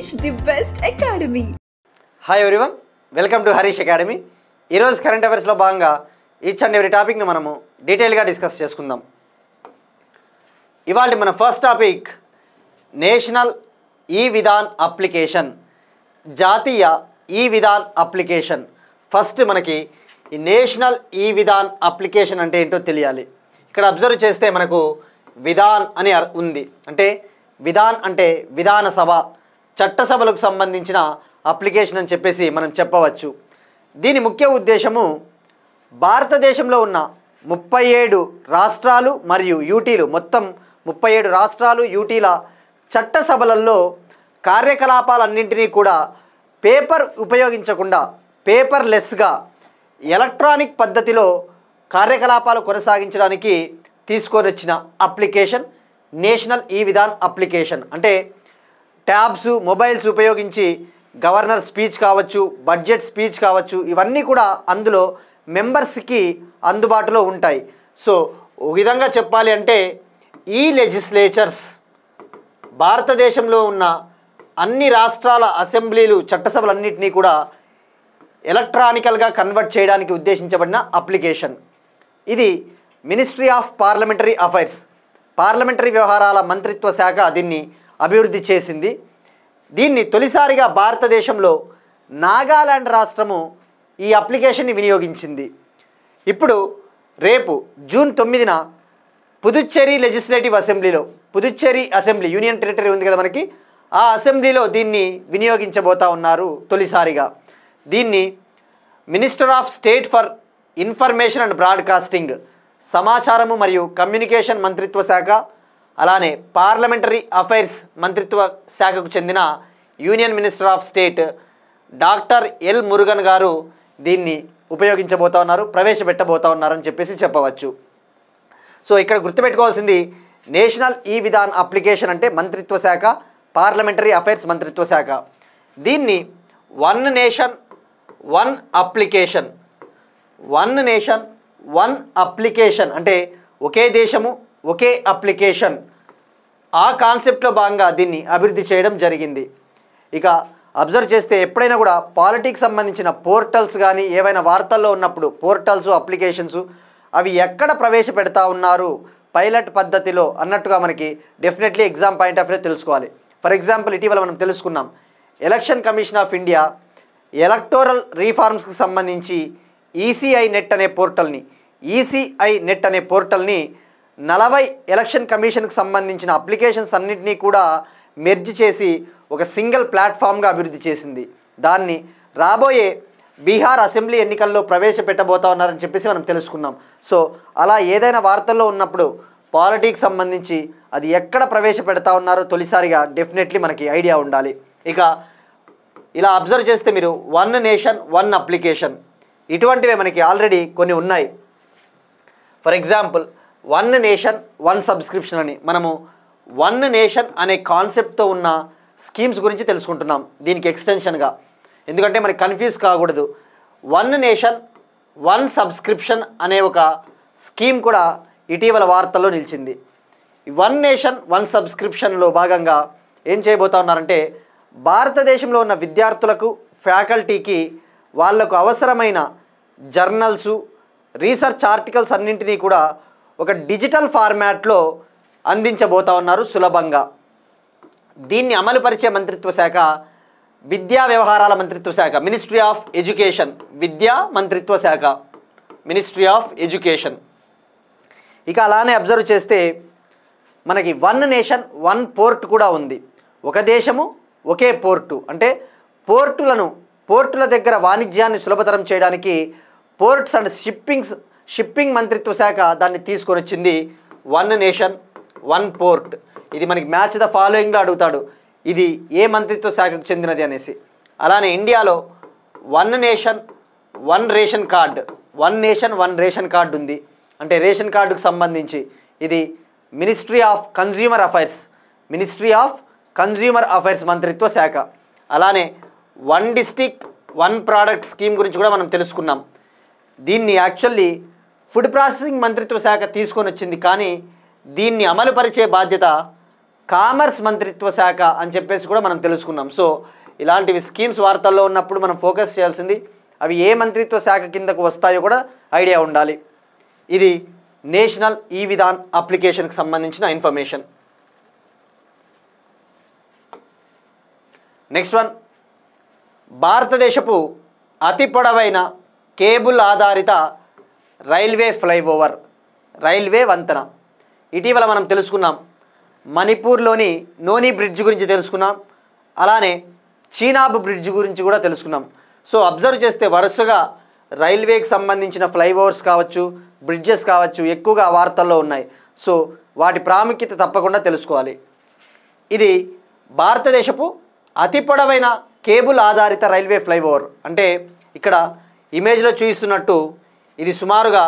Harish, the best academy. Hi everyone, welcome to Harish academy. ఈరోజు current అఫైర్స్లో భాగంగా each and every టాపిక్ని మనము డీటెయిల్గా డిస్కస్ చేసుకుందాం. ఇవాళ మన ఫస్ట్ టాపిక్ నేషనల్ ఈ విధాన్ అప్లికేషన్, జాతీయ ఈ విధాన్ అప్లికేషన్. ఫస్ట్ మనకి ఈ నేషనల్ ఈ విధాన్ అప్లికేషన్ అంటే ఏంటో తెలియాలి. ఇక్కడ అబ్జర్వ్ చేస్తే మనకు విధాన్ అని ఉంది. అంటే విధాన్ అంటే విధానసభ, చట్టసభలకు సంబంధించిన అప్లికేషన్ అని చెప్పేసి మనం చెప్పవచ్చు. దీని ముఖ్య ఉద్దేశము భారతదేశంలో ఉన్న 37 రాష్ట్రాలు మరియు యూటీలు, మొత్తం 37 రాష్ట్రాలు యూటీల చట్టసభలలో కార్యకలాపాలన్నింటినీ కూడా పేపర్ ఉపయోగించకుండా పేపర్లెస్గా ఎలక్ట్రానిక్ పద్ధతిలో కార్యకలాపాలు కొనసాగించడానికి తీసుకొని వచ్చిన అప్లికేషన్ నేషనల్ ఈ విధాన్ అప్లికేషన్. అంటే ట్యాబ్స్, మొబైల్స్ ఉపయోగించి గవర్నర్ స్పీచ్ కావచ్చు, బడ్జెట్ స్పీచ్ కావచ్చు, ఇవన్నీ కూడా అందులో మెంబర్స్కి అందుబాటులో ఉంటాయి. సో ఒక విధంగా చెప్పాలి అంటే ఈ లెజిస్లేచర్స్ భారతదేశంలో ఉన్న అన్ని రాష్ట్రాల అసెంబ్లీలు, చట్టసభలన్నింటినీ కూడా ఎలక్ట్రానికల్గా కన్వర్ట్ చేయడానికి ఉద్దేశించబడిన అప్లికేషన్. ఇది ministry of parliamentary affairs, parliamentary వ్యవహారాల మంత్రిత్వ శాఖ దీన్ని అభివృద్ధి చేసింది. దీన్ని తొలిసారిగా భారతదేశంలో నాగాలాండ్ రాష్ట్రము ఈ అప్లికేషన్ని వినియోగించింది. ఇప్పుడు రేపు జూన్ 9న పుదుచ్చేరి లెజిస్లేటివ్ అసెంబ్లీలో, పుదుచ్చేరి అసెంబ్లీ యూనియన్ టెరిటరీ ఉంది కదా మనకి, ఆ అసెంబ్లీలో దీన్ని వినియోగించబోతా ఉన్నారు తొలిసారిగా. దీన్ని minister of state for information and broadcasting, సమాచారము మరియు కమ్యూనికేషన్ మంత్రిత్వ శాఖ, అలానే పార్లమెంటరీ అఫైర్స్ మంత్రిత్వ శాఖకు చెందిన union minister of state doctor L Murugan గారు దీన్ని ఉపయోగించబోతా ఉన్నారు, ప్రవేశపెట్టబోతా ఉన్నారని చెప్పేసి చెప్పవచ్చు. సో ఇక్కడ గుర్తుపెట్టుకోవాల్సింది నేషనల్ ఈ విధాన్ అప్లికేషన్ అంటే మంత్రిత్వ శాఖ, పార్లమెంటరీ అఫైర్స్ మంత్రిత్వ శాఖ. దీన్ని one nation one application, one nation one application అంటే ఒకే దేశము ఒకే అప్లికేషన్, ఆ కాన్సెప్ట్లో భాగంగా దీన్ని అభివృద్ధి చేయడం జరిగింది. ఇక అబ్జర్వ్ చేస్తే ఎప్పుడైనా కూడా పాలిటిక్స్ సంబంధించిన పోర్టల్స్ కానీ ఏవైనా వార్తల్లో ఉన్నప్పుడు పోర్టల్స్, అప్లికేషన్స్ అవి ఎక్కడ ప్రవేశపెడతా ఉన్నారు పైలట్ పద్ధతిలో అన్నట్టుగా మనకి definitely exam point of view తెలుసుకోవాలి. ఫర్ ఎగ్జాంపుల్ ఇటీవల మనం తెలుసుకున్నాం, Election Commission of India electoral రీఫార్మ్స్కి సంబంధించి ఈసీఐ నెట్ అనే పోర్టల్ని 40 ఎలక్షన్ కమిషన్కి సంబంధించిన అప్లికేషన్స్ అన్నింటినీ కూడా మెర్జ్ చేసి ఒక సింగిల్ ప్లాట్ఫామ్గా అభివృద్ధి చేసింది. దాన్ని రాబోయే బీహార్ అసెంబ్లీ ఎన్నికల్లో ప్రవేశపెట్టబోతా ఉన్నారని చెప్పేసి మనం తెలుసుకున్నాం. సో అలా ఏదైనా వార్తల్లో ఉన్నప్పుడు పాలిటిక్స్ సంబంధించి అది ఎక్కడ ప్రవేశపెడతా ఉన్నారో తొలిసారిగా డెఫినెట్లీ మనకి ఐడియా ఉండాలి. ఇక ఇలా అబ్జర్వ్ చేస్తే మీరు వన్ నేషన్ వన్ అప్లికేషన్, ఇటువంటివే మనకి ఆల్రెడీ కొన్ని ఉన్నాయి. For example one nation one subscription అని మనము వన్ నేషన్ అనే కాన్సెప్ట్తో ఉన్న స్కీమ్స్ గురించి తెలుసుకుంటున్నాం దీనికి ఎక్స్టెన్షన్గా, ఎందుకంటే మనకి కన్ఫ్యూజ్ కాకూడదు. వన్ నేషన్ వన్ సబ్స్క్రిప్షన్ అనే ఒక స్కీమ్ కూడా ఇటీవల వార్తల్లో నిలిచింది. వన్ నేషన్ వన్ సబ్స్క్రిప్షన్లో భాగంగా ఏం చేయబోతా ఉన్నారంటే భారతదేశంలో ఉన్న విద్యార్థులకు, ఫ్యాకల్టీకి వాళ్లకు అవసరమైన జర్నల్సు, రీసెర్చ్ ఆర్టికల్స్ అన్నింటినీ కూడా ఒక డిజిటల్ ఫార్మాట్లో అందించబోతా ఉన్నారు సులభంగా. దీన్ని అమలుపరిచే మంత్రిత్వ శాఖ విద్యా వ్యవహారాల మంత్రిత్వ శాఖ, మినిస్ట్రీ ఆఫ్ ఎడ్యుకేషన్, విద్యా మంత్రిత్వ శాఖ, మినిస్ట్రీ ఆఫ్ ఎడ్యుకేషన్. ఇక అలానే అబ్జర్వ్ చేస్తే మనకి వన్ నేషన్ వన్ పోర్ట్ కూడా ఉంది. ఒక దేశము ఒకే పోర్టు అంటే పోర్టుల దగ్గర వాణిజ్యాన్ని సులభతరం చేయడానికి పోర్ట్స్ అండ్ షిప్పింగ్ మంత్రిత్వ శాఖ దాన్ని తీసుకొని వచ్చింది వన్ నేషన్ వన్ పోర్ట్. ఇది మనకి మ్యాచ్ ద ఫాలోయింగ్లో అడుగుతాడు, ఇది ఏ మంత్రిత్వ శాఖకు చెందినది అనేసి. అలానే ఇండియాలో one nation one ration card, one nation one ration card ఉంది. అంటే రేషన్ కార్డుకు సంబంధించి ఇది మినిస్ట్రీ ఆఫ్ కన్జ్యూమర్ అఫైర్స్ మంత్రిత్వ శాఖ. అలానే one district one product scheme గురించి కూడా మనం తెలుసుకున్నాం. దీన్ని యాక్చువల్లీ ఫుడ్ ప్రాసెసింగ్ మంత్రిత్వ శాఖ తీసుకొని వచ్చింది, కానీ దీన్ని అమలుపరిచే బాధ్యత కామర్స్ మంత్రిత్వ శాఖ అని చెప్పేసి కూడా మనం తెలుసుకున్నాం. సో ఇలాంటివి స్కీమ్స్ వార్తల్లో ఉన్నప్పుడు మనం ఫోకస్ చేయాల్సింది అవి ఏ మంత్రిత్వ శాఖ కిందకు వస్తాయో కూడా ఐడియా ఉండాలి. ఇది నేషనల్ ఈ విధాన్ అప్లికేషన్కి సంబంధించిన ఇన్ఫర్మేషన్. నెక్స్ట్ వన్, భారతదేశపు అతి పొడవైన కేబుల్ ఆధారిత రైల్వే ఫ్లైఓవర్, రైల్వే వంతెన. ఇటీవల మనం తెలుసుకున్నాం మణిపూర్లోని నోని బ్రిడ్జ్ గురించి తెలుసుకున్నాం, అలానే చీనాబ్ బ్రిడ్జ్ గురించి కూడా తెలుసుకున్నాం. సో అబ్జర్వ్ చేస్తే వరుసగా రైల్వేకి సంబంధించిన ఫ్లైఓవర్స్ కావచ్చు, బ్రిడ్జెస్ కావచ్చు ఎక్కువగా వార్తల్లో ఉన్నాయి. సో వాటి ప్రాముఖ్యత తప్పకుండా తెలుసుకోవాలి. ఇది భారతదేశపు అతి పొడవైన కేబుల్ ఆధారిత రైల్వే ఫ్లైఓవర్. అంటే ఇక్కడ ఇమేజ్లో చూపిస్తున్నట్టు ఇది సుమారుగా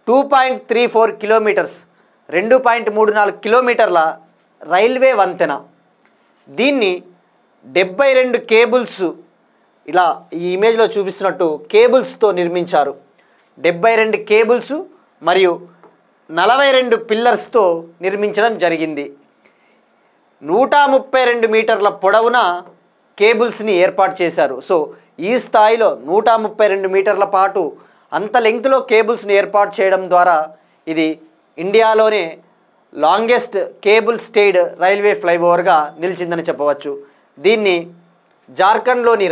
2.34 కిలోమీటర్స్, 2.34 కిలోమీటర్ల రైల్వే వంతెన. దీన్ని 72 కేబుల్స్, ఇలా ఈ ఇమేజ్లో చూపిస్తున్నట్టు కేబుల్స్తో నిర్మించారు. 72 కేబుల్స్ మరియు 42 పిల్లర్స్తో నిర్మించడం జరిగింది. 132 మీటర్ల పొడవున కేబుల్స్ని ఏర్పాటు చేశారు. సో ఈ స్థాయిలో 132 మీటర్ల పాటు అంత లెంగ్త్లో కేబుల్స్ని ఏర్పాటు చేయడం ద్వారా ఇది ఇండియాలోనే లాంగెస్ట్ కేబుల్ స్టేడ్ రైల్వే ఫ్లైఓవర్గా నిలిచిందని చెప్పవచ్చు. దీన్ని జార్ఖండ్లోని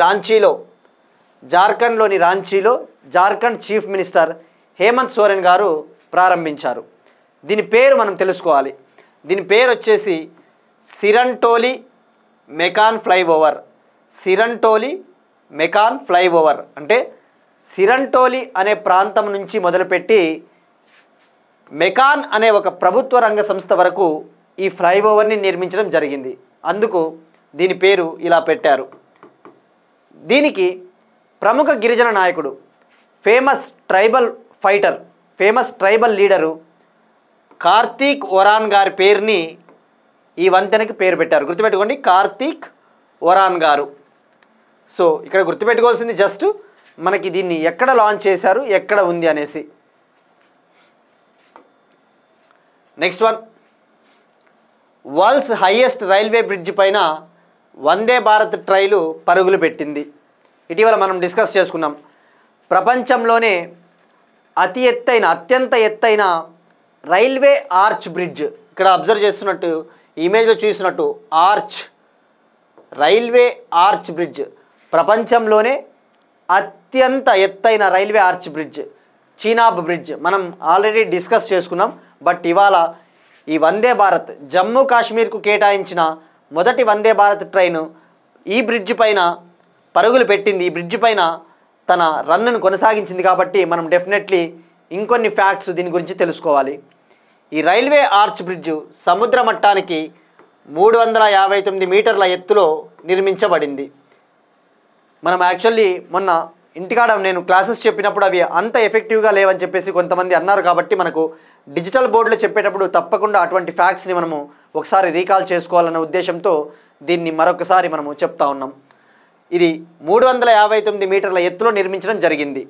రాంచీలో జార్ఖండ్ చీఫ్ మినిస్టర్ హేమంత్ సోరెన్ గారు ప్రారంభించారు. దీని పేరు మనం తెలుసుకోవాలి. దీని పేరు వచ్చేసి సిరంటోలి మెకాన్ ఫ్లైఓవర్. సిరంటోలి మెకాన్ ఫ్లైఓవర్ అంటే సిరంటోలి అనే ప్రాంతం నుంచి మొదలుపెట్టి మెకాన్ అనే ఒక ప్రభుత్వ రంగ సంస్థ వరకు ఈ ఫ్లైఓవర్ని నిర్మించడం జరిగింది. అందుకు దీని పేరు ఇలా పెట్టారు. దీనికి ప్రముఖ గిరిజన నాయకుడు, famous tribal leader Kartik Oraon గారి పేరుని ఈ వంతెనకి పేరు పెట్టారు. గుర్తుపెట్టుకోండి, కార్తీక్ ఒరాన్ గారు. సో ఇక్కడ గుర్తుపెట్టుకోవాల్సింది జస్ట్ మనకి దీన్ని ఎక్కడ లాంచ్ చేశారు, ఎక్కడ ఉంది అనేసి. Next one, world's highest railway bridge పైన వందే భారత్ ట్రైలు పరుగులు పెట్టింది. ఇటీవల మనం డిస్కస్ చేసుకున్నాం. ప్రపంచంలోనే అత్యంత ఎత్తైన రైల్వే ఆర్చ్ బ్రిడ్జ్. ఇక్కడ అబ్జర్వ్ చేస్తున్నట్టు ఇమేజ్లో చూస్తున్నట్టు రైల్వే ఆర్చ్ బ్రిడ్జ్, ప్రపంచంలోనే అత్యంత ఎత్తైన railway arch bridge Chenab bridge మనం ఆల్రెడీ డిస్కస్ చేసుకున్నాం. బట్ ఇవాళ ఈ వందే భారత్ జమ్మూ కాశ్మీర్కు కేటాయించిన మొదటి వందే భారత్ ట్రైన్ ఈ బ్రిడ్జ్ పైన పరుగులు పెట్టింది. ఈ బ్రిడ్జ్ పైన తన రన్ను కొనసాగించింది. కాబట్టి మనం డెఫినెట్లీ ఇంకొన్ని ఫ్యాక్ట్స్ దీని గురించి తెలుసుకోవాలి. ఈ రైల్వే ఆర్చ్ బ్రిడ్జ్ సముద్ర మట్టానికి 359 మీటర్ల ఎత్తులో నిర్మించబడింది. మనం యాక్చువల్లీ మొన్న ఇంటికాడ నేను క్లాసెస్ చెప్పినప్పుడు అవి అంత ఎఫెక్టివ్గా లేవని చెప్పేసి కొంతమంది అన్నారు. కాబట్టి మనకు డిజిటల్ బోర్డులో చెప్పేటప్పుడు తప్పకుండా అటువంటి ఫ్యాక్ట్స్ని మనము ఒకసారి రీకాల్ చేసుకోవాలన్న ఉద్దేశంతో దీన్ని మరొకసారి మనము చెప్తా ఉన్నాం. ఇది 359 మీటర్ల ఎత్తులో నిర్మించడం జరిగింది.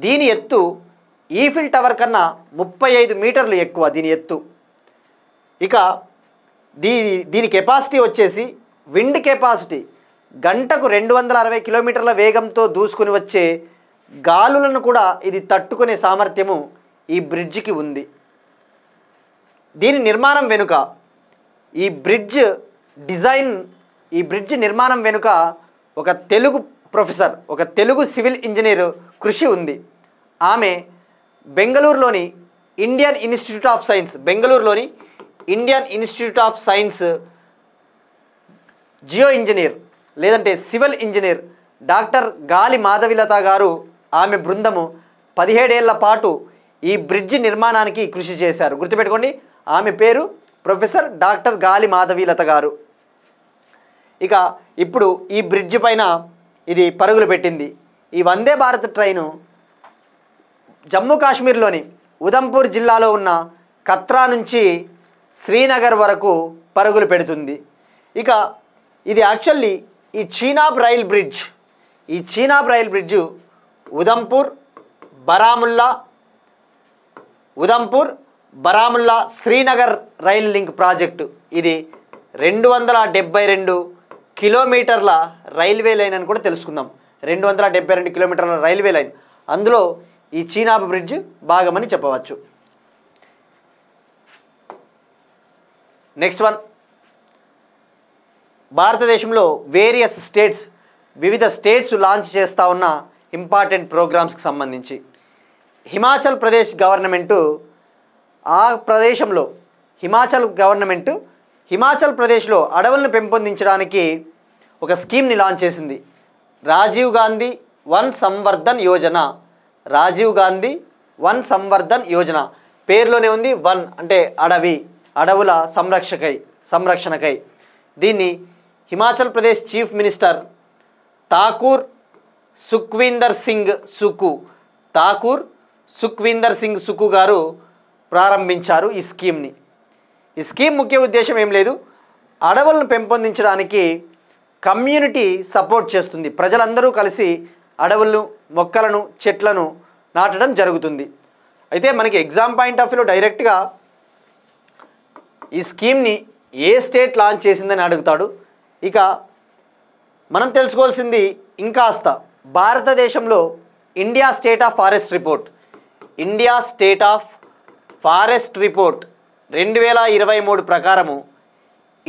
దీని ఎత్తు ఈఫిల్ టవర్ కన్నా 35 మీటర్లు ఎక్కువ దీని ఎత్తు. ఇక దీని కెపాసిటీ వచ్చేసి విండ్ కెపాసిటీ గంటకు 260 కిలోమీటర్ల వేగంతో దూసుకుని వచ్చే గాలులను కూడా ఇది తట్టుకునే సామర్థ్యము ఈ బ్రిడ్జికి ఉంది. దీని నిర్మాణం వెనుక ఈ బ్రిడ్జ్ నిర్మాణం వెనుక ఒక తెలుగు ప్రొఫెసర్, ఒక తెలుగు సివిల్ ఇంజనీర్ కృషి ఉంది. ఆమె బెంగళూరులోని Indian institute of science geo engineer లేదంటే civil engineer doctor Gali Madhavilatha గారు, ఆమె బృందము 17 ఏళ్ల పాటు ఈ బ్రిడ్జ్ నిర్మాణానికి కృషి చేశారు. గుర్తుపెట్టుకోండి, ఆమె పేరు ప్రొఫెసర్ డాక్టర్ గాలి మాధవిలత గారు. ఇక ఇప్పుడు ఈ బ్రిడ్జ్ పైన ఇది పరుగులు పెట్టింది. ఈ వందే భారత్ ట్రైను జమ్మూ కాశ్మీర్లోని ఉదంపూర్ జిల్లాలో ఉన్న కత్రా నుంచి శ్రీనగర్ వరకు పరుగులు పెడుతుంది. ఇక ఇది యాక్చువల్లీ ఈ Chenab rail bridge Udhampur Baramulla Srinagar rail link project ఇది 272 కిలోమీటర్ల రైల్వే లైన్ అని కూడా తెలుసుకుందాం. 272 కిలోమీటర్ల రైల్వే లైన్, అందులో ఈ చీనాబ్ బ్రిడ్జ్ భాగమని చెప్పవచ్చు. నెక్స్ట్ వన్, భారతదేశంలో వేరియస్ స్టేట్స్, వివిధ స్టేట్స్ లాంచ్ చేస్తూ ఉన్న ఇంపార్టెంట్ ప్రోగ్రామ్స్కి సంబంధించి హిమాచల్ ప్రదేశ్ గవర్నమెంటు ఆ ప్రదేశంలో హిమాచల్ ప్రదేశ్లో అడవులను పెంపొందించడానికి ఒక స్కీమ్ని లాంచ్ చేసింది. రాజీవ్ గాంధీ వన్ సంవర్ధన్ యోజన. రాజీవ్ గాంధీ వన్ సంవర్ధన్ యోజన పేరులోనే ఉంది. వన్ అంటే అడవి, అడవుల సంరక్షణకై. దీన్ని హిమాచల్ ప్రదేశ్ చీఫ్ మినిస్టర్ ఠాకూర్ సుఖ్వీందర్ సింగ్ సుక్కు గారు ప్రారంభించారు ఈ స్కీమ్ని. ఈ స్కీమ్ ముఖ్య ఉద్దేశం ఏం లేదు, అడవులను పెంపొందించడానికి కమ్యూనిటీ సపోర్ట్ చేస్తుంది. ప్రజలందరూ కలిసి అడవులను, మొక్కలను, చెట్లను నాటడం జరుగుతుంది. అయితే మనకి ఎగ్జామ్ పాయింట్ ఆఫ్ వ్యూలో డైరెక్ట్గా ఈ స్కీమ్ని ఏ స్టేట్ లాంచ్ చేసిందని అడుగుతాడు. ఇక మనం తెలుసుకోవాల్సింది ఇంకాస్త, భారతదేశంలో India State of forest report 2023 ప్రకారము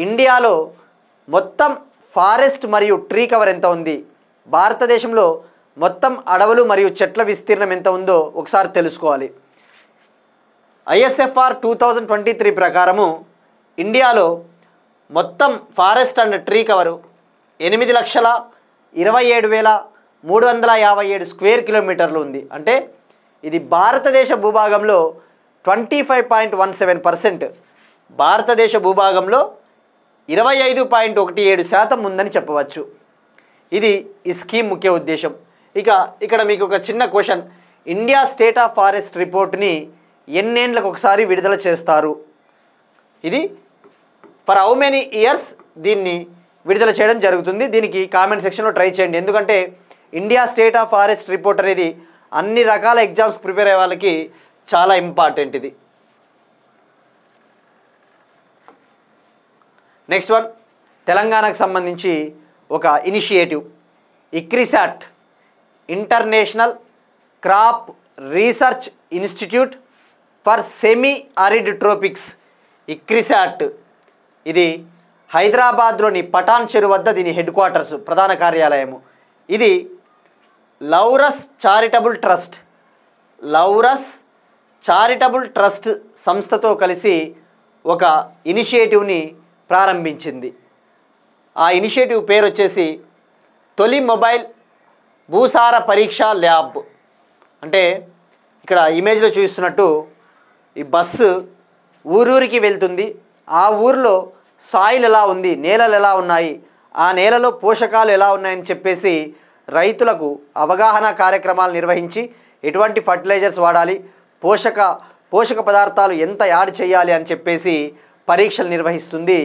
ఇండియాలో మొత్తం ఫారెస్ట్ మరియు ట్రీ కవర్ ఎంత ఉంది, భారతదేశంలో మొత్తం అడవులు మరియు చెట్ల విస్తీర్ణం ఎంత ఉందో ఒకసారి తెలుసుకోవాలి. ISFR 2023 ప్రకారము ఇండియాలో మొత్తం forest and tree cover 8,27,357 square కిలోమీటర్లు ఉంది. అంటే ఇది భారతదేశ భూభాగంలో 25.17%, భారతదేశ భూభాగంలో 25.17% ఉందని చెప్పవచ్చు. ఇది ఈ స్కీమ్ ముఖ్య ఉద్దేశం. ఇక్కడ మీకు ఒక చిన్న question, India State of Forest రిపోర్ట్ని ఎన్నేళ్ళకు ఒకసారి విడుదల చేస్తారు? ఇది ఫర్ హౌ మెనీ ఇయర్స్ దీన్ని విడుదల చేయడం జరుగుతుంది? దీనికి కామెంట్ సెక్షన్లో ట్రై చేయండి. ఎందుకంటే India State of forest report అనేది అన్ని రకాల ఎగ్జామ్స్ ప్రిపేర్ అయ్యే వాళ్ళకి చాలా ఇంపార్టెంట్ ఇది. నెక్స్ట్ వన్, తెలంగాణకు సంబంధించి ఒక initiative ICRISAT, International Crops Research Institute for Semi Arid Tropics. ICRISAT ఇది హైదరాబాద్లోని పటాన్ చెరువు వద్ద దీని హెడ్ క్వార్టర్స్, ప్రధాన కార్యాలయము. ఇది లౌరస్ చారిటబుల్ ట్రస్ట్ సంస్థతో కలిసి ఒక ఇనిషియేటివ్ని ప్రారంభించింది. ఆ ఇనిషియేటివ్ పేరు వచ్చేసి తొలి మొబైల్ భూసార పరీక్ష ల్యాబ్. అంటే ఇక్కడ ఇమేజ్లో చూస్తున్నట్టు ఈ బస్సు ఊరూరికి వెళ్తుంది. ఆ ఊరిలో సాయిల్ ఎలా ఉంది, నేలలు ఎలా ఉన్నాయి, ఆ నేలలో పోషకాలు ఎలా ఉన్నాయని చెప్పేసి రైతులకు అవగాహన కార్యక్రమాలు నిర్వహించి ఎటువంటి ఫర్టిలైజర్స్ వాడాలి, పోషక పదార్థాలు ఎంత యాడ్ చేయాలి అని చెప్పేసి పరీక్షలు నిర్వహిస్తుంది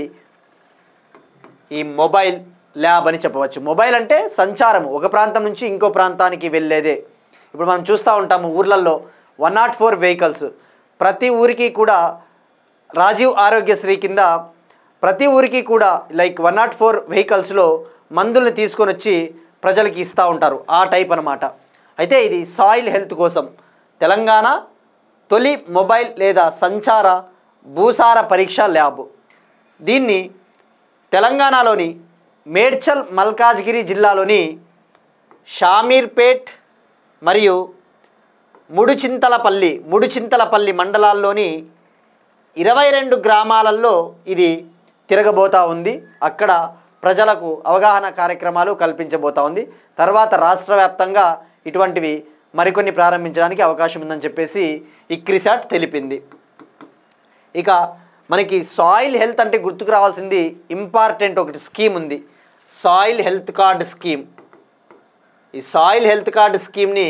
ఈ మొబైల్ ల్యాబ్ అని చెప్పవచ్చు. మొబైల్ అంటే సంచారం, ఒక ప్రాంతం నుంచి ఇంకో ప్రాంతానికి వెళ్ళేదే. ఇప్పుడు మనం చూస్తూ ఉంటాము ఊర్లలో 104 వెహికల్స్, ప్రతి ఊరికి కూడా రాజీవ్ ఆరోగ్యశ్రీ కింద ప్రతి ఊరికి కూడా 104 వెహికల్స్లో మందుల్ని తీసుకొని వచ్చి ప్రజలకి ఇస్తూ ఉంటారు, ఆ టైప్ అన్నమాట. అయితే ఇది సాయిల్ హెల్త్ కోసం తెలంగాణ తొలి మొబైల్ లేదా సంచార భూసార పరీక్ష ల్యాబ్. దీన్ని తెలంగాణలోని మేడ్చల్ మల్కాజ్గిరి జిల్లాలోని షామీర్పేట్ మరియు ముడుచింతలపల్లి మండలాల్లోని 22 గ్రామాలలో ఇది తిరగబోతూ ఉంది. అక్కడ ప్రజలకు అవగాహన కార్యక్రమాలు కల్పించబోతూ ఉంది. తర్వాత రాష్ట్ర వ్యాప్తంగా ఇటువంటివి మరికొన్ని ప్రారంభించడానికి అవకాశం ఉందని చెప్పేసి ఇక్రిసాట్ తెలిపింది. ఇక మనకి సాయిల్ హెల్త్ అంటే గుర్తుకు రావాల్సింది ఇంపార్టెంట్ ఒకటి స్కీమ్ ఉంది, సాయిల్ హెల్త్ కార్డ్ స్కీమ్. ఈ సాయిల్ హెల్త్ కార్డ్ స్కీమ్ని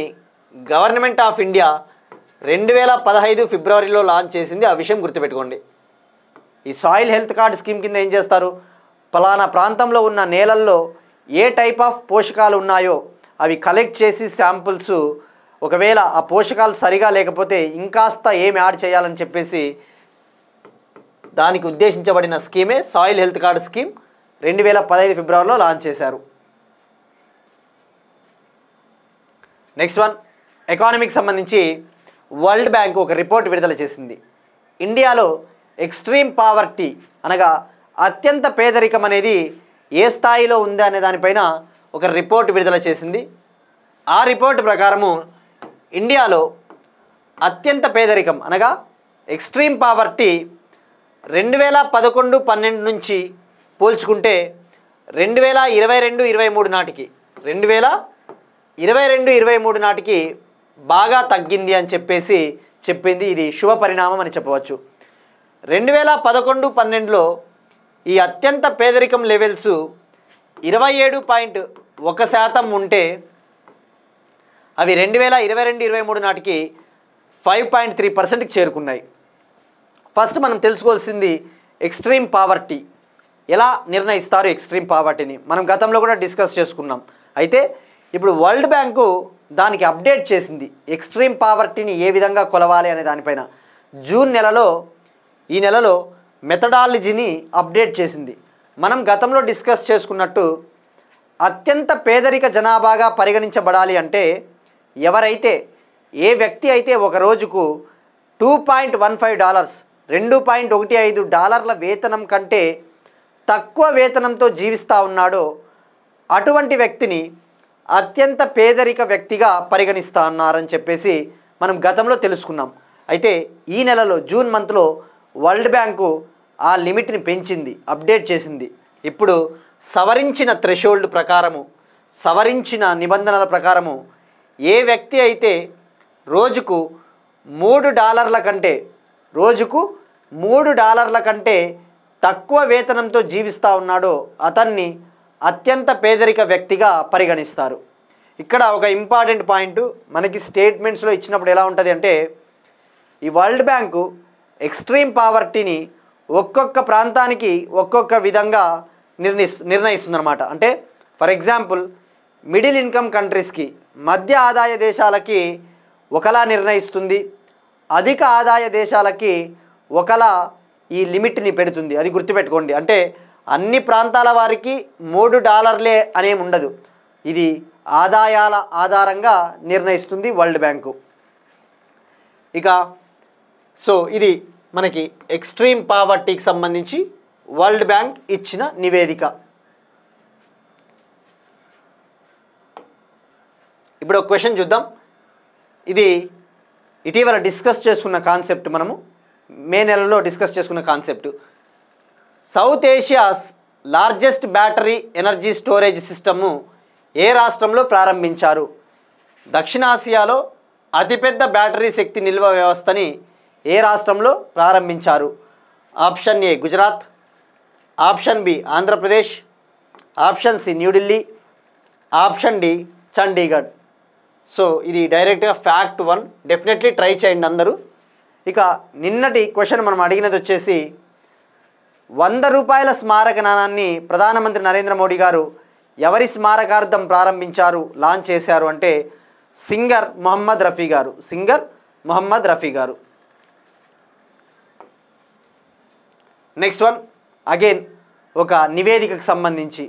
గవర్నమెంట్ ఆఫ్ ఇండియా 2015 ఫిబ్రవరిలో లాంచ్ చేసింది. ఆ విషయం గుర్తుపెట్టుకోండి. ఈ సాయిల్ హెల్త్ కార్డ్ స్కీమ్ కింద ఏం చేస్తారు, ఫలానా ప్రాంతంలో ఉన్న నేలల్లో ఏ టైప్ ఆఫ్ పోషకాలు ఉన్నాయో అవి కలెక్ట్ చేసి శాంపుల్స్, ఒకవేళ ఆ పోషకాలు సరిగా లేకపోతే ఇంకాస్త ఏం యాడ్ చేయాలని చెప్పేసి దానికి ఉద్దేశించబడిన స్కీమే సాయిల్ హెల్త్ కార్డ్ స్కీమ్ 2015 ఫిబ్రవరిలో లాంచ్ చేశారు. నెక్స్ట్ వన్, ఎకానమీకి సంబంధించి వరల్డ్ బ్యాంక్ ఒక రిపోర్ట్ విడుదల చేసింది. ఇండియాలో ఎక్స్ట్రీమ్ పావర్టీ అనగా అత్యంత పేదరికం అనేది ఏ స్థాయిలో ఉంది అనే దానిపైన ఒక రిపోర్ట్ విడుదల చేసింది. ఆ రిపోర్ట్ ప్రకారము ఇండియాలో అత్యంత పేదరికం అనగా ఎక్స్ట్రీమ్ పావర్టీ 2011-12 నుంచి పోల్చుకుంటే 2022-23 నాటికి 2022-23 నాటికి బాగా తగ్గింది అని చెప్పేసి చెప్పింది. ఇది శుభ పరిణామం అని చెప్పవచ్చు. 2011-12లో ఈ అత్యంత పేదరికం లెవెల్స్ 27.1% ఉంటే అవి 2022-23 నాటికి 5.3%కి చేరుకున్నాయి. ఫస్ట్ మనం తెలుసుకోవాల్సింది ఎక్స్ట్రీమ్ పావర్టీ. ఎలా నిర్ణయిస్తారు ఎక్స్ట్రీమ్ పావర్టీని మనం గతంలో కూడా డిస్కస్ చేసుకున్నాం. అయితే ఇప్పుడు వరల్డ్ బ్యాంకు దానికి అప్డేట్ చేసింది. ఎక్స్ట్రీమ్ పావర్టీని ఏ విధంగా కొలవాలి అనే దానిపైన ఈ నెలలో మెథడాలజీని అప్డేట్ చేసింది. మనం గతంలో డిస్కస్ చేసుకున్నట్టు అత్యంత పేదరిక జనాభాగా పరిగణించబడాలి అంటే ఏ వ్యక్తి అయితే ఒక రోజుకు $2.15 $2.15 వేతనం కంటే తక్కువ వేతనంతో జీవిస్తూ ఉన్నాడో అటువంటి వ్యక్తిని అత్యంత పేదరిక వ్యక్తిగా పరిగణిస్తూ ఉన్నారని చెప్పేసి మనం గతంలో తెలుసుకున్నాం. అయితే ఈ నెలలో జూన్ మంత్లో వరల్డ్ బ్యాంకు ఆ లిమిట్ని పెంచింది, అప్డేట్ చేసింది. ఇప్పుడు సవరించిన థ్రెషోల్డ్ ప్రకారము, సవరించిన నిబంధనల ప్రకారము ఏ వ్యక్తి అయితే రోజుకు $3 కంటే తక్కువ వేతనంతో జీవిస్తూ ఉన్నాడో అతన్ని అత్యంత పేదరిక వ్యక్తిగా పరిగణిస్తారు. ఇక్కడ ఒక ఇంపార్టెంట్ పాయింట్ మనకి స్టేట్మెంట్స్లో ఇచ్చినప్పుడు ఎలా ఉంటుంది అంటే ఈ వరల్డ్ బ్యాంకు ఎక్స్ట్రీమ్ పావర్టీని ఒక్కొక్క ప్రాంతానికి ఒక్కొక్క విధంగా నిర్ణయిస్తుందన్నమాట. అంటే ఫర్ ఎగ్జాంపుల్ మిడిల్ ఇన్కమ్ కంట్రీస్కి, మధ్య ఆదాయ దేశాలకి ఒకలా నిర్ణయిస్తుంది, అధిక ఆదాయ దేశాలకి ఒకలా ఈ లిమిట్ని పెడుతుంది. అది గుర్తుపెట్టుకోండి. అంటే అన్ని ప్రాంతాల వారికి $3 అనేమి ఉండదు. ఇది ఆదాయాల ఆధారంగా నిర్ణయిస్తుంది వరల్డ్ బ్యాంకు. ఇది మనకి ఎక్స్ట్రీమ్ పావర్టీకి సంబంధించి వరల్డ్ బ్యాంక్ ఇచ్చిన నివేదిక. ఇప్పుడు ఒక క్వశ్చన్ చూద్దాం. ఇది ఇటీవల డిస్కస్ చేసుకున్న కాన్సెప్ట్, మనము మే నెలలో డిస్కస్ చేసుకున్న concept. South Asia's largest battery energy storage సిస్టమ్ను ఏ రాష్ట్రంలో ప్రారంభించారు? దక్షిణాసియాలో అతిపెద్ద బ్యాటరీ శక్తి నిల్వ వ్యవస్థని ఏ రాష్ట్రంలో ప్రారంభించారు? Option A Gujarat, option B Andhra Pradesh, option C New Delhi, option D Chandigarh. ఇది డైరెక్ట్గా ఫ్యాక్ట్ 1. డెఫినెట్లీ ట్రై చేయండి అందరూ. నిన్నటి క్వశ్చన్ మనం అడిగినది వచ్చేసి ₹100 స్మారక నాణాన్ని ప్రధానమంత్రి నరేంద్ర మోడీ గారు ఎవరి స్మారకార్థం ప్రారంభించారు, లాంచ్ చేశారు అంటే సింగర్ మొహమ్మద్ రఫీ గారు. నెక్స్ట్ వన్, అగైన్ ఒక నివేదికకు సంబంధించి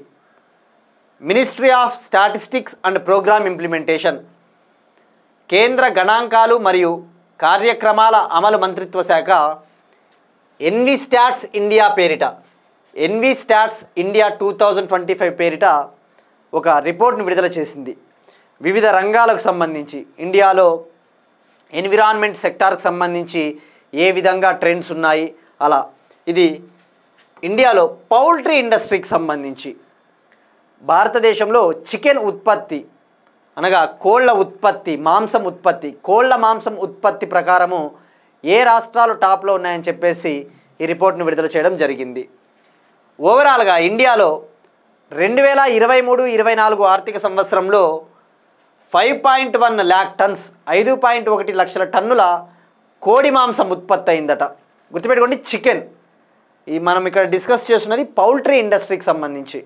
ministry of statistics and programme implementation, కేంద్ర గణాంకాలు మరియు కార్యక్రమాల అమలు మంత్రిత్వ శాఖ ఎన్విస్టాట్స్ ఇండియా 2025 పేరిట ఒక రిపోర్ట్ను విడుదల చేసింది. వివిధ రంగాలకు సంబంధించి ఇండియాలో ఎన్విరాన్మెంట్ సెక్టార్కి సంబంధించి ఏ విధంగా ట్రెండ్స్ ఉన్నాయి అలా. ఇది ఇండియాలో పౌల్ట్రీ ఇండస్ట్రీకి సంబంధించి భారతదేశంలో చికెన్ ఉత్పత్తి అనగా కోళ్ల మాంసం ఉత్పత్తి ప్రకారము ఏ రాష్ట్రాలు టాప్లో ఉన్నాయని చెప్పేసి ఈ రిపోర్ట్ను విడుదల చేయడం జరిగింది. ఓవరాల్గా ఇండియాలో 2023-24 ఆర్థిక సంవత్సరంలో 5.1 lakh tons 5.1 లక్షల టన్నుల కోడి మాంసం ఉత్పత్తి అయిందట. గుర్తుపెట్టుకోండి, చికెన్. ఇది మనం ఇక్కడ డిస్కస్ చేస్తున్నది పౌల్ట్రీ ఇండస్ట్రీకి సంబంధించి.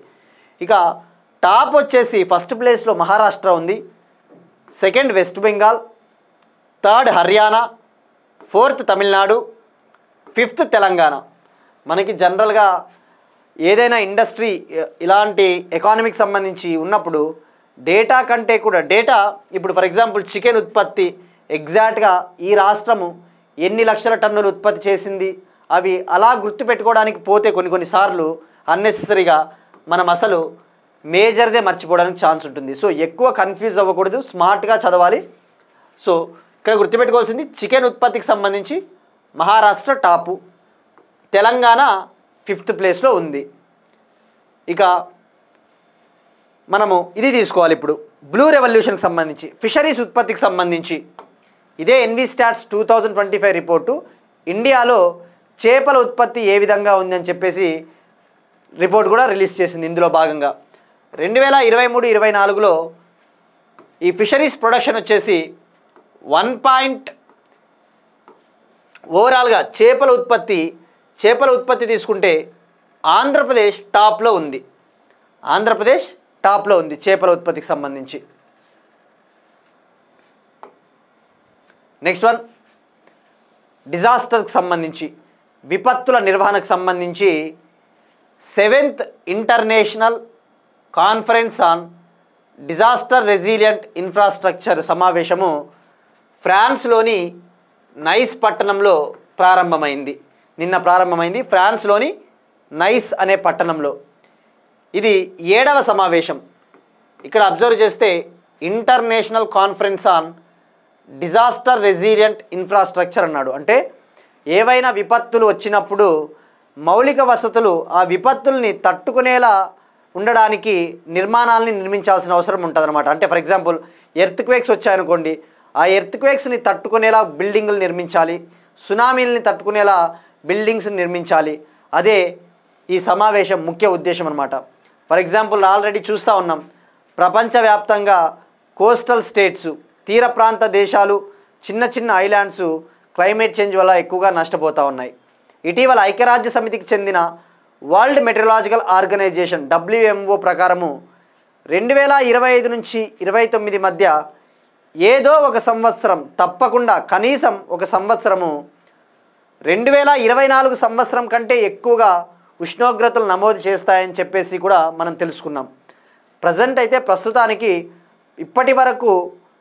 టాప్ వచ్చేసి ఫస్ట్ ప్లేస్లో మహారాష్ట్ర ఉంది, second west Bengal, third Haryana, fourth Tamil Nadu, fifth Telangana. మనకి జనరల్గా ఏదైనా ఇండస్ట్రీ ఇలాంటి ఎకానమీకి సంబంధించి ఉన్నప్పుడు డేటా కంటే కూడా డేటా ఇప్పుడు ఫర్ ఎగ్జాంపుల్ చికెన్ ఉత్పత్తి ఎగ్జాక్ట్గా ఈ రాష్ట్రము ఎన్ని లక్షల టన్నులు ఉత్పత్తి చేసింది అవి అలా గుర్తుపెట్టుకోవడానికి పోతే కొన్నిసార్లు అన్నెసెసరీగా మనం అసలు మేజర్దే మర్చిపోవడానికి ఛాన్స్ ఉంటుంది. సో ఎక్కువ కన్ఫ్యూజ్ అవ్వకూడదు, స్మార్ట్గా చదవాలి. సో ఇక్కడ గుర్తుపెట్టుకోవాల్సింది చికెన్ ఉత్పత్తికి సంబంధించి మహారాష్ట్ర టాపు, తెలంగాణ 5th ప్లేస్లో ఉంది. ఇక మనము ఇది తీసుకోవాలి. ఇప్పుడు బ్లూ రెవల్యూషన్కి సంబంధించి ఫిషరీస్ ఉత్పత్తికి సంబంధించి ఇదే ఎన్వి స్టాట్స్ 2025 రిపోర్టు ఇండియాలో చేపల ఉత్పత్తి ఏ విధంగా ఉందని చెప్పేసి రిపోర్ట్ కూడా రిలీజ్ చేసింది. ఇందులో భాగంగా 2023-24లో ఈ ఫిషరీస్ ప్రొడక్షన్ వచ్చేసి ఓవరాల్గా చేపల ఉత్పత్తి తీసుకుంటే ఆంధ్రప్రదేశ్ టాప్లో ఉంది. ఆంధ్రప్రదేశ్ టాప్లో ఉంది చేపల ఉత్పత్తికి సంబంధించి. నెక్స్ట్ వన్ డిజాస్టర్కి సంబంధించి విపత్తుల నిర్వహణకు సంబంధించి 7th International Conference on Disaster Resilient Infrastructure సమావేశము ఫ్రాన్స్లోని నైస్ పట్టణంలో ప్రారంభమైంది. నిన్న ప్రారంభమైంది ఫ్రాన్స్లోని నైస్ అనే పట్టణంలో. ఇది 7వ సమావేశం. ఇక్కడ అబ్జర్వ్ చేస్తే international Conference on Disaster Resilient infrastructure అన్నాడు. అంటే ఏవైనా విపత్తులు వచ్చినప్పుడు మౌలిక వసతులు ఆ విపత్తుల్ని తట్టుకునేలా ఉండడానికి నిర్మాణాలని నిర్మించాల్సిన అవసరం ఉంటుందన్నమాట. అంటే ఫర్ ఎగ్జాంపుల్ ఎర్త్క్వేక్స్ వచ్చాయనుకోండి, ఆ ఎర్త్క్వేక్స్ని తట్టుకునేలా బిల్డింగులు నిర్మించాలి, సునామీలని తట్టుకునేలా బిల్డింగ్స్ నిర్మించాలి. అదే ఈ సమావేశం ముఖ్య ఉద్దేశం అన్నమాట. ఫర్ ఎగ్జాంపుల్ ఆల్రెడీ చూస్తూ ఉన్నాం, ప్రపంచవ్యాప్తంగా కోస్టల్ స్టేట్స్ తీర ప్రాంత దేశాలు చిన్న చిన్న ఐలాండ్స్ క్లైమేట్ చేంజ్ వల్ల ఎక్కువగా నష్టపోతూ ఉన్నాయి. ఇటీవల ఐక్యరాజ్య సమితికి చెందిన వరల్డ్ మెట్రలాజికల్ ఆర్గనైజేషన్ WMO ప్రకారము 2025 నుంచి 29 మధ్య ఏదో ఒక సంవత్సరం తప్పకుండా కనీసం ఒక సంవత్సరము 2024 సంవత్సరం కంటే ఎక్కువగా ఉష్ణోగ్రతలు నమోదు చేస్తాయని చెప్పేసి కూడా మనం తెలుసుకున్నాం. ప్రస్తుతానికి ఇప్పటి వరకు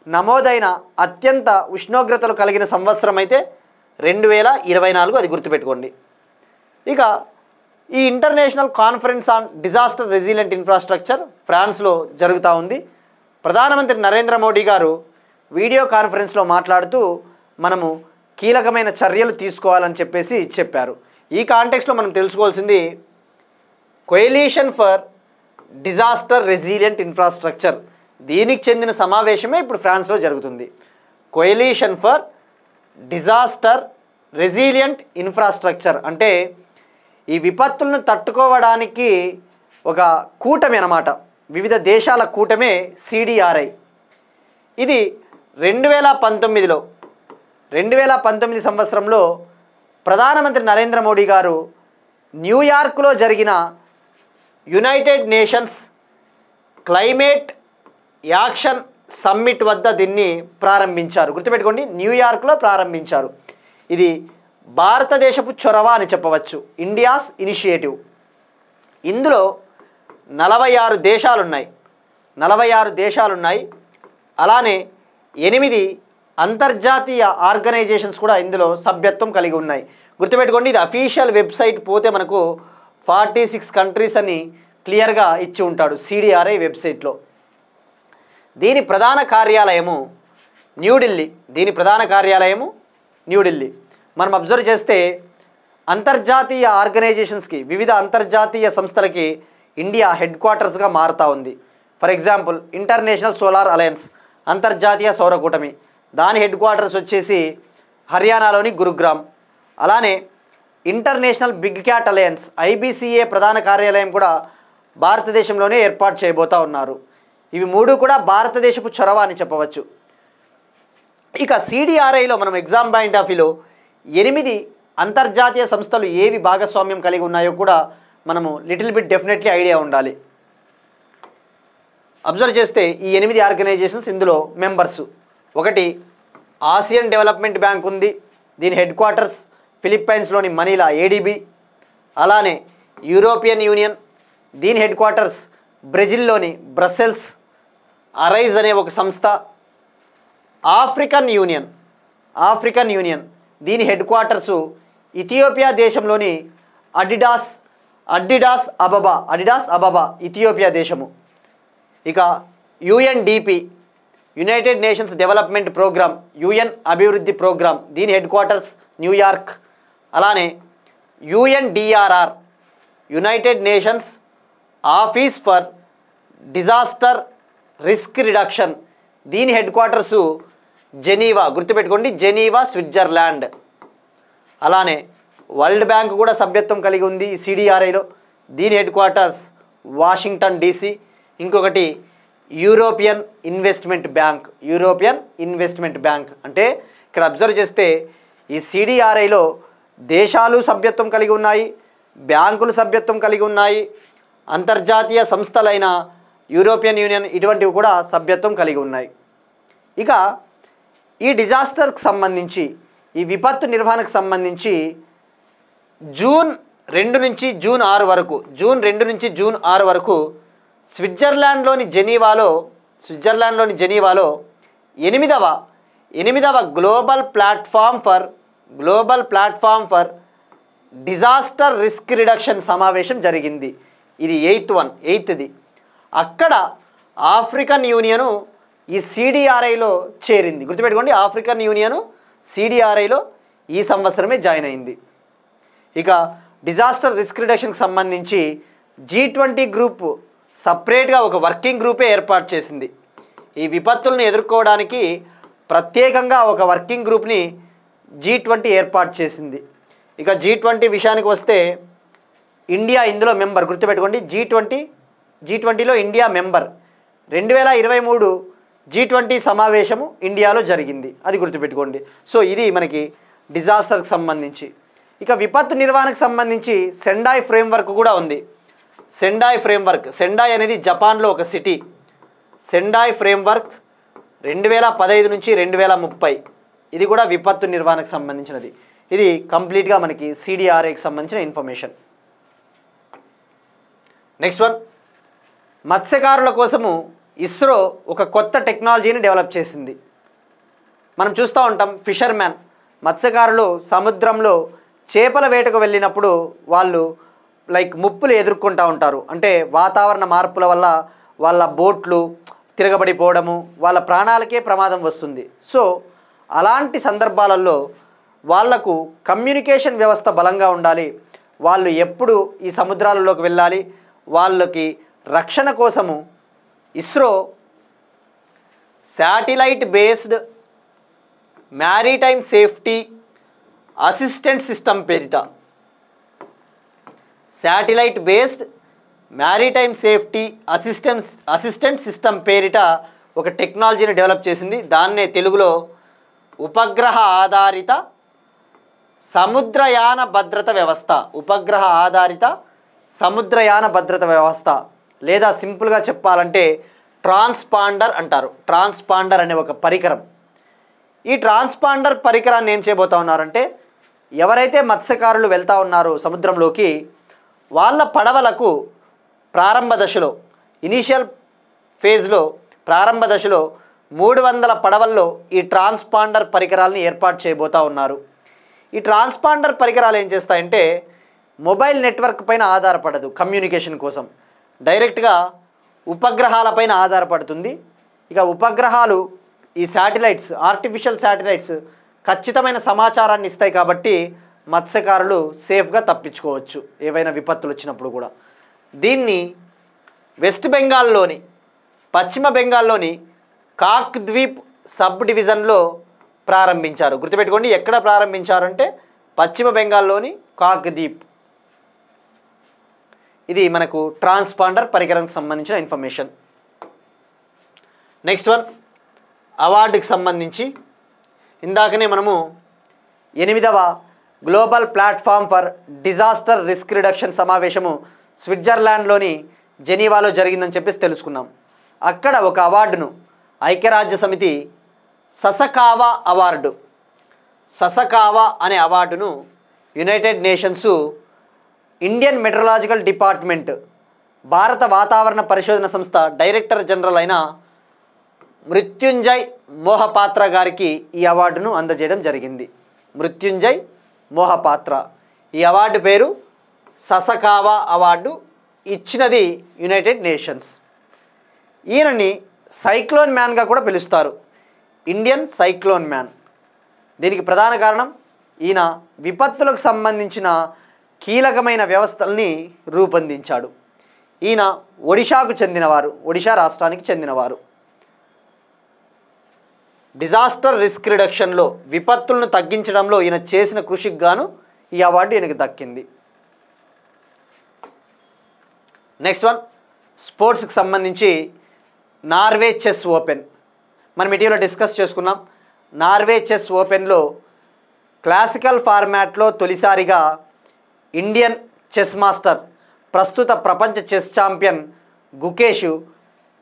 నమోదైన అత్యంత ఉష్ణోగ్రతలు కలిగిన సంవత్సరం అయితే 2024, అది గుర్తుపెట్టుకోండి. ఇక ఈ international Conference on Disaster Resilient infrastructure ఫ్రాన్స్లో జరుగుతూ ఉంది. ప్రధానమంత్రి నరేంద్ర మోడీ గారు వీడియో కాన్ఫరెన్స్లో మాట్లాడుతూ మనము కీలకమైన చర్యలు తీసుకోవాలని చెప్పేసి చెప్పారు. ఈ కాంటెక్స్లో మనం తెలుసుకోవాల్సింది కోయలీషన్ ఫర్ డిజాస్టర్ రెసిలియంట్ ఇన్ఫ్రాస్ట్రక్చర్, దీనికి చెందిన సమావేశమే ఇప్పుడు ఫ్రాన్స్లో జరుగుతుంది. కోయలీషన్ ఫర్ డిజాస్టర్ రెసిలియంట్ ఇన్ఫ్రాస్ట్రక్చర్ అంటే ఈ విపత్తులను తట్టుకోవడానికి ఒక కూటమి అన్నమాట, వివిధ దేశాల కూటమే CDRI. ఇది 2019 సంవత్సరంలో ప్రధానమంత్రి నరేంద్ర మోడీ గారు న్యూయార్క్లో జరిగిన United nations climate action summit వద్ద దీన్ని ప్రారంభించారు. గుర్తుపెట్టుకోండి, న్యూయార్క్లో ప్రారంభించారు. ఇది భారతదేశపు చొరవ అని చెప్పవచ్చు, ఇండియాస్ ఇనిషియేటివ్. ఇందులో 46 దేశాలున్నాయి. అలానే 8 అంతర్జాతీయ ఆర్గనైజేషన్స్ కూడా ఇందులో సభ్యత్వం కలిగి ఉన్నాయి. గుర్తుపెట్టుకోండి, ఇది అఫీషియల్ వెబ్సైట్ పోతే మనకు 46 కంట్రీస్ అని క్లియర్గా ఇచ్చి ఉంటాడు CDRI వెబ్సైట్లో. దీని ప్రధాన కార్యాలయము న్యూఢిల్లీ. మనం అబ్జర్వ్ చేస్తే అంతర్జాతీయ ఆర్గనైజేషన్స్కి, వివిధ అంతర్జాతీయ సంస్థలకి ఇండియా హెడ్ క్వార్టర్స్గా మారుతూ ఉంది. For example international solar alliance, అంతర్జాతీయ సౌర కూటమి, దాని హెడ్ క్వార్టర్స్ వచ్చేసి హర్యానాలోని గురుగ్రామ్. అలానే international big cat alliance IBCA ప్రధాన కార్యాలయం కూడా భారతదేశంలోనే ఏర్పాటు చేయబోతూ ఉన్నారు. ఇవి 3 కూడా భారతదేశపు చొరవ అని చెప్పవచ్చు. ఇక CDRIలో మనం ఎగ్జామ్ పాయింట్ ఆఫ్ వ్యూలో 8 అంతర్జాతీయ సంస్థలు ఏవి భాగస్వామ్యం కలిగి ఉన్నాయో కూడా మనము లిటిల్ బిట్ డెఫినెట్లీ ఐడియా ఉండాలి. అబ్జర్వ్ చేస్తే ఈ 8 ఆర్గనైజేషన్స్ ఇందులో మెంబర్సు. ఒకటి ఆసియన్ డెవలప్మెంట్ బ్యాంక్ ఉంది, దీని హెడ్ క్వార్టర్స్ ఫిలిప్పైన్స్లోని మనీలా ADB. అలానే యూరోపియన్ యూనియన్, దీని హెడ్ క్వార్టర్స్ బ్రెజిల్లోని బ్రసెల్స్. అరైజ్ అనే ఒక సంస్థ. ఆఫ్రికన్ యూనియన్ దీని హెడ్ క్వార్టర్సు ఇథియోపియా దేశంలోని అడిడాస్ అబబా ఇథియోపియా దేశము. ఇక UNDP, United Nations Development Programme, UN అభివృద్ధి ప్రోగ్రామ్, దీని హెడ్ క్వార్టర్స్ న్యూయార్క్. York UNDRR, United Nations Office for Disaster Risk Reduction, దీని హెడ్ క్వార్టర్సు జెనీవా, గుర్తుపెట్టుకోండి జెనీవా స్విట్జర్లాండ్. అలానే వరల్డ్ బ్యాంక్ కూడా సభ్యత్వం కలిగి ఉంది ఈ సిడిఆర్ఐలో, దీని హెడ్ క్వార్టర్స్ వాషింగ్టన్ డీసీ. ఇంకొకటి యూరోపియన్ ఇన్వెస్ట్మెంట్ బ్యాంక్. అంటే ఇక్కడ అబ్జర్వ్ చేస్తే ఈ సిడిఆర్ఐలో దేశాలు సభ్యత్వం కలిగి ఉన్నాయి, బ్యాంకులు సభ్యత్వం కలిగి ఉన్నాయి, అంతర్జాతీయ సంస్థలైన యూరోపియన్ యూనియన్ ఇటువంటివి కూడా సభ్యత్వం కలిగి ఉన్నాయి. ఇక ఈ డిజాస్టర్కి సంబంధించి, ఈ విపత్తు నిర్వహణకు సంబంధించి జూన్ 2 నుంచి జూన్ 6 వరకు స్విట్జర్లాండ్లోని జెనీవాలో 8వ Global Platform for Disaster Risk reduction సమావేశం జరిగింది. ఇది 8ది. అక్కడ ఆఫ్రికన్ యూనియను ఈ సిడిఆర్ఐలో చేరింది. గుర్తుపెట్టుకోండి, ఆఫ్రికన్ యూనియను సిడిఆర్ఐలో ఈ సంవత్సరమే జాయిన్ అయింది. ఇక డిజాస్టర్ రిస్క్ రిడక్షన్కి సంబంధించి G20 గ్రూప్ సపరేట్గా ఒక వర్కింగ్ గ్రూపే ఏర్పాటు చేసింది. ఈ విపత్తులను ఎదుర్కోవడానికి ప్రత్యేకంగా ఒక వర్కింగ్ గ్రూప్ని G20 ఏర్పాటు చేసింది. ఇక G20 విషయానికి వస్తే ఇండియా ఇందులో మెంబర్. గుర్తుపెట్టుకోండి, G20లో ఇండియా మెంబర్. 2023 G20 సమావేశము ఇండియాలో జరిగింది, అది గుర్తుపెట్టుకోండి. సో ఇది మనకి డిజాస్టర్కి సంబంధించి. ఇక విపత్తు నిర్వహణకు సంబంధించి సెండాయ్ ఫ్రేమ్వర్క్ కూడా ఉంది. సెండాయ్ అనేది జపాన్లో ఒక సిటీ. సెండాయ్ ఫ్రేమ్వర్క్ 2015 నుంచి 2030, ఇది కూడా విపత్తు నిర్వహణకు సంబంధించినది. ఇది కంప్లీట్గా మనకి సిడిఆర్ఐకి సంబంధించిన ఇన్ఫర్మేషన్. నెక్స్ట్ వన్, మత్స్యకారుల కోసము ఇస్రో ఒక కొత్త టెక్నాలజీని డెవలప్ చేసింది. మనం చూస్తూ ఉంటాం, ఫిషర్మ్యాన్ మత్స్యకారులు సముద్రంలో చేపల వేటకు వెళ్ళినప్పుడు వాళ్ళు ముప్పులు ఎదుర్కొంటూ ఉంటారు. అంటే వాతావరణ మార్పుల వల్ల వాళ్ళ బోట్లు తిరగబడిపోవడము, వాళ్ళ ప్రాణాలకే ప్రమాదం వస్తుంది. సో అలాంటి సందర్భాలలో వాళ్లకు కమ్యూనికేషన్ వ్యవస్థ బలంగా ఉండాలి. వాళ్ళు ఎప్పుడు ఈ సముద్రాలలోకి వెళ్ళాలి, వాళ్ళకి రక్షణ కోసము ISRO satellite based maritime safety assistant system పేరిట అసిస్టెంట్ సిస్టమ్ పేరిట ఒక టెక్నాలజీని డెవలప్ చేసింది. దాన్నే తెలుగులో ఉపగ్రహ ఆధారిత సముద్రయాన భద్రత వ్యవస్థ లేదా సింపుల్గా చెప్పాలంటే ట్రాన్స్పాండర్ అంటారు. ట్రాన్స్పాండర్ అనే ఒక పరికరం. ఈ ట్రాన్స్పాండర్ పరికరాన్ని ఏం చేయబోతా ఉన్నారంటే, ఎవరైతే మత్స్యకారులు వెళ్తూ ఉన్నారో సముద్రంలోకి, వాళ్ళ పడవలకు ప్రారంభ దశలో ప్రారంభ దశలో 300 పడవల్లో ఈ ట్రాన్స్పాండర్ పరికరాలని ఏర్పాటు చేయబోతూ ఉన్నారు. ఈ ట్రాన్స్పాండర్ పరికరాలు ఏం చేస్తాయంటే, మొబైల్ నెట్వర్క్ పైన ఆధారపడదు, కమ్యూనికేషన్ కోసం డైరెక్ట్గా ఉపగ్రహాలపైన ఆధారపడుతుంది. ఇక ఉపగ్రహాలు ఈ శాటిలైట్స్, ఆర్టిఫిషియల్ శాటిలైట్స్ ఖచ్చితమైన సమాచారాన్ని ఇస్తాయి కాబట్టి మత్స్యకారులు సేఫ్గా తప్పించుకోవచ్చు ఏవైనా విపత్తులు వచ్చినప్పుడు కూడా. దీన్ని పశ్చిమ బెంగాల్లోని కాక్ ద్వీప్ సబ్ డివిజన్లో ప్రారంభించారు. గుర్తుపెట్టుకోండి, ఎక్కడ ప్రారంభించారంటే పశ్చిమ బెంగాల్లోని కాక్ ద్వీప్. ఇది మనకు ట్రాన్స్పాండర్ పరికరానికి సంబంధించిన ఇన్ఫర్మేషన్. నెక్స్ట్ వన్, అవార్డుకి సంబంధించి ఇందాకనే మనము 8వ Global Platform for Disaster Risk Reduction సమావేశము స్విట్జర్లాండ్లోని జెనీవాలో జరిగిందని చెప్పేసి తెలుసుకున్నాం. అక్కడ ఒక అవార్డును ఐక్యరాజ్య సమితి ససకావా అనే అవార్డును United nations Indian metrological department భారత వాతావరణ పరిశోధన సంస్థ డైరెక్టర్ జనరల్ అయిన మృత్యుంజయ్ మోహపాత్ర గారికి ఈ అవార్డును అందజేయడం జరిగింది. మృత్యుంజయ్ మోహపాత్ర. ఈ అవార్డు పేరు ససకావా అవార్డు. ఇచ్చినది యునైటెడ్ నేషన్స్. ఈయనని సైక్లోన్ మ్యాన్గా కూడా పిలుస్తారు. Indian cyclone man. దీనికి ప్రధాన కారణం ఈయన విపత్తులకు సంబంధించిన కీలకమైన వ్యవస్థల్ని రూపొందించాడు. ఈయన ఒడిషాకు చెందినవారు, ఒడిషా రాష్ట్రానికి చెందినవారు. డిజాస్టర్ రిస్క్ రిడక్షన్లో, విపత్తులను తగ్గించడంలో ఈయన చేసిన కృషికి గాను ఈ అవార్డు ఈయనకి దక్కింది. నెక్స్ట్ వన్, స్పోర్ట్స్కి సంబంధించి నార్వే చెస్ ఓపెన్ మనం ఇటీవల డిస్కస్ చేసుకున్నాం. నార్వే చెస్ ఓపెన్లో క్లాసికల్ ఫార్మాట్లో తొలిసారిగా ఇండియన్ చెస్ మాస్టర్, ప్రస్తుత ప్రపంచ చెస్ ఛాంపియన్ గుకేష్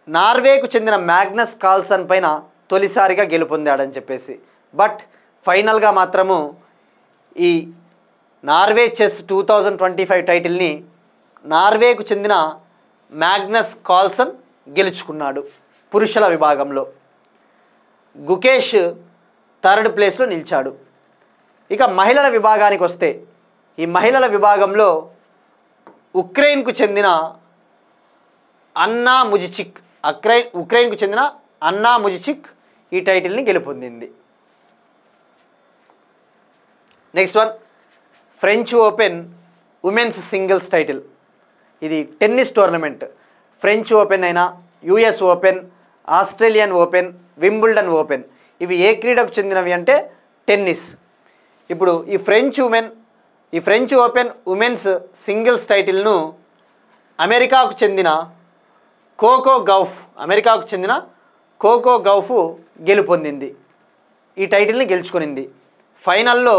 నార్వేకు చెందిన మ్యాగ్నస్ కార్ల్సన్ పైన తొలిసారిగా గెలుపొందాడని చెప్పేసి. బట్ ఫైనల్గా మాత్రము ఈ నార్వే చెస్ 2025 టైటిల్ని నార్వేకు చెందిన మ్యాగ్నస్ కార్ల్సన్ గెలుచుకున్నాడు పురుషుల విభాగంలో. గుకేష్ థర్డ్ ప్లేస్లో నిలిచాడు. ఇక మహిళల విభాగానికి వస్తే, ఈ మహిళల విభాగంలో ఉక్రెయిన్కు చెందిన అన్నా ముజిచిక్, ఉక్రెయిన్కు చెందిన అన్నా ముజిచిక్ ఈ టైటిల్ని గెలుపొందింది. Next one, French Open women's singles title. ఇది టెన్నిస్ టోర్నమెంట్. ఫ్రెంచ్ ఓపెన్ అయినా, US Open, Australian Open, Wimbledon Open, ఇవి ఏ క్రీడకు చెందినవి అంటే టెన్నిస్. ఇప్పుడు ఈ ఫ్రెంచ్ ఓపెన్ ఉమెన్స్ సింగిల్స్ టైటిల్ను అమెరికాకు చెందిన కోకో గౌఫ్ గెలుపొందింది. ఈ టైటిల్ని గెలుచుకునింది. ఫైనల్లో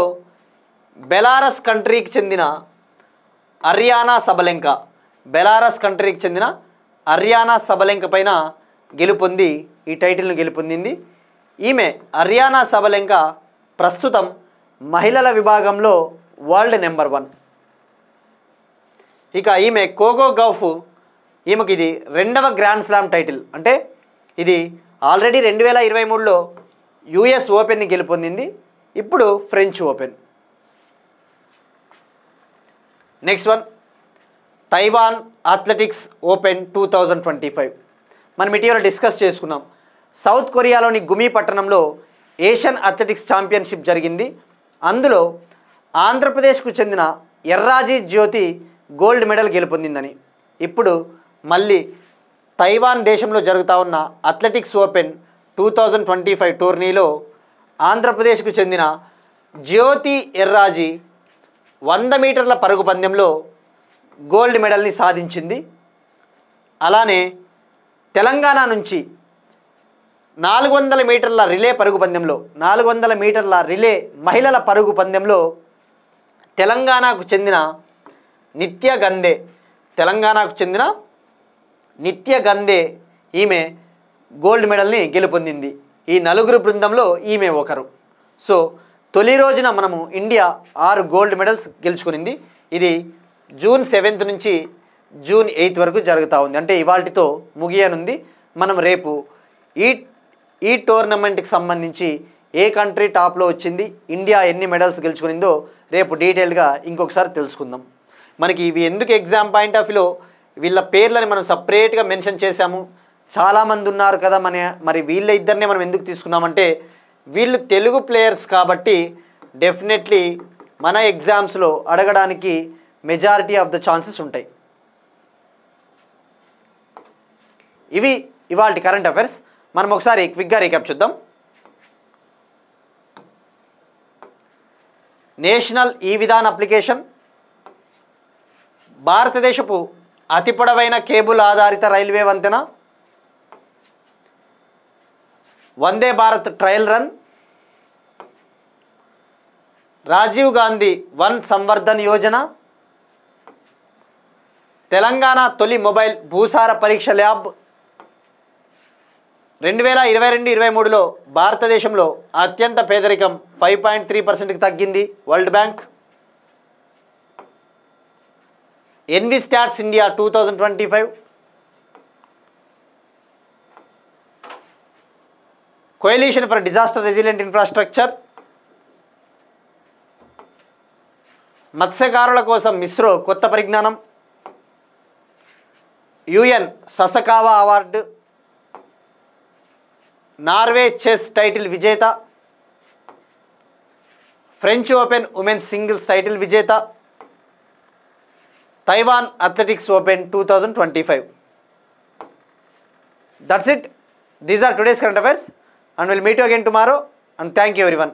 బెలారస్ కంట్రీకి చెందిన అరియానా సబలెంక పైన గెలుపొంది ఈ టైటిల్ను గెలుపొందింది. ఈమె అరియానా సబలెంక ప్రస్తుతం మహిళల విభాగంలో వరల్డ్ నెంబర్ 1. ఇక ఈమె కోకో గౌఫ్, ఈమెకి ఇది 2వ గ్రాండ్ స్లామ్ టైటిల్. అంటే ఇది ఆల్రెడీ 2023లో యుఎస్ ఓపెన్ని గెలుపొందింది, ఇప్పుడు French open. Next one, Taiwan athletics open 2025 మనం ఇటీవల డిస్కస్ చేసుకున్నాం. సౌత్ కొరియాలోని గుమి పట్టణంలో ఏషియన్ అథ్లెటిక్స్ ఛాంపియన్షిప్ జరిగింది. అందులో ఆంధ్రప్రదేశ్కు చెందిన ఎర్రాజీ జ్యోతి గోల్డ్ మెడల్ గెలుపొందిందని. ఇప్పుడు మళ్ళీ తైవాన్ దేశంలో జరుగుతూ ఉన్న అథ్లెటిక్స్ ఓపెన్ 2025 టోర్నీలో ఆంధ్రప్రదేశ్కు చెందిన జ్యోతి ఎర్రాజీ 100 మీటర్ల పరుగు పందెంలో గోల్డ్ మెడల్ని సాధించింది. అలానే తెలంగాణ నుంచి 400 మీటర్ల రిలే పరుగు పందెంలో, 400 మీటర్ల రిలే మహిళల పరుగు పందెంలో తెలంగాణకు చెందిన నిత్య గందే ఈమె గోల్డ్ మెడల్ని గెలుపొందింది. ఈ నలుగురు బృందంలో ఈమె ఒకరు. సో తొలి రోజున మనము ఇండియా 6 గోల్డ్ మెడల్స్ గెలుచుకునింది. ఇది జూన్ 7 నుంచి జూన్ 8 వరకు జరుగుతూ ఉంది. అంటే ఇవాల్టితో ముగియనుంది. మనం రేపు ఈ టోర్నమెంట్కి సంబంధించి ఏ కంట్రీ టాప్లో వచ్చింది, ఇండియా ఎన్ని మెడల్స్ గెలుచుకునిందో రేపు డీటెయిల్గా ఇంకొకసారి తెలుసుకుందాం. మనకి ఇవి ఎందుకు ఎగ్జామ్ పాయింట్ ఆఫ్ వ్యూలో వీళ్ళ పేర్లని మనం సపరేట్గా మెన్షన్ చేశాము. చాలామంది ఉన్నారు కదా మరి వీళ్ళ ఇద్దరినే మనం ఎందుకు తీసుకున్నామంటే వీళ్ళు తెలుగు ప్లేయర్స్ కాబట్టి డెఫినెట్లీ మన ఎగ్జామ్స్లో అడగడానికి మెజారిటీ ఆఫ్ ద ఛాన్సెస్ ఉంటాయి. ఇవి ఇవాల్టి కరెంట్ అఫైర్స్. మనం ఒకసారి క్విక్గా రీక్యాప్ చూద్దాం. నేషనల్ ఈ విధాన్ అప్లికేషన్, భారతదేశపు అతి పొడవైన కేబుల్ ఆధారిత రైల్వే వంతెన, వందే భారత్ ట్రయల్ రన్, రాజీవ్ గాంధీ వన్ సంవర్ధన్ యోజన, తెలంగాణ తొలి మొబైల్ భూసార పరీక్ష ల్యాబ్, 2022-23లో భారతదేశంలో అత్యంత పేదరికం 5.3%కి తగ్గింది World Bank, EnviStats India 2025, Coalition for Disaster Resilient Infrastructure, మత్స్యకారుల కోసం ఇస్రో కొత్త పరిజ్ఞానం, UN Sasakawa award, Norway chess title విజేత, French Open women's singles title విజేత, Taiwan athletics open 2025. That's it. These are today's current affairs, and we'll meet you again tomorrow, and thank you everyone.